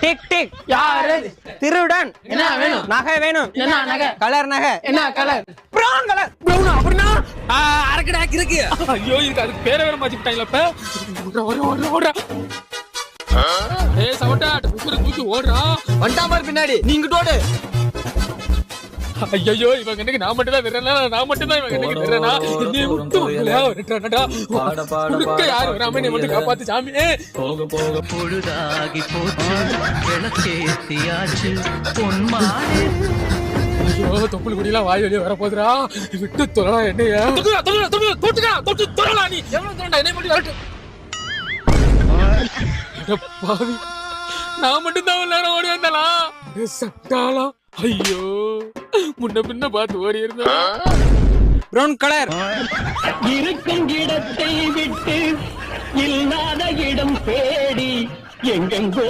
Tick tick யாரு? திருடன். என்ன வேணும்? நகை வேணும். என்ன நகை? கலர் நகை. என்ன கலர்? Brown colour. ப்ரௌன் அப்படினா அரக்கடா இருக்கு. ஐயோ இதுக்கு அதுக்கு பேரை வேற மாத்திட்டாங்களா இப்ப. ஓடுறா. ஏய் சவட்டா உசுர தூக்கி ஓடுறா. வண்டா பார் பின்னாடி நீங்க ஓடு. ஐயோ இவங்க எனக்கு நான் மட்டும் தான் விரறனா நான் மட்டும் தான் இவங்க எனக்கு விரறனா நீ விட்டு விரறடா உனக்கு யார் வராம நீ வந்து காப்பாத்து சாமி போக போக பொழுதாகி போச்சு விளக்கேத்தியாச்சு பொன்மானே ஐயோ தொப்புள் குடிலாம் வாய் வெளியே வர போதுடா விட்டு தொழா என்னையா தொட்டு தொழலா நீ எவ்வளவு தொண்டா என்னை மட்டும் வரட்டு பாவி நான் மட்டும் தான் எல்லாரும் ஓடி வந்தாளா சட்டாளா ஐயோ முன்ன பின்ன பார்த்து ஓடி இருந்தா பிரவுன் கலர். இருக்கும் இடத்தை விட்டு இல்லாத இடம் தேடி எங்கெங்கோ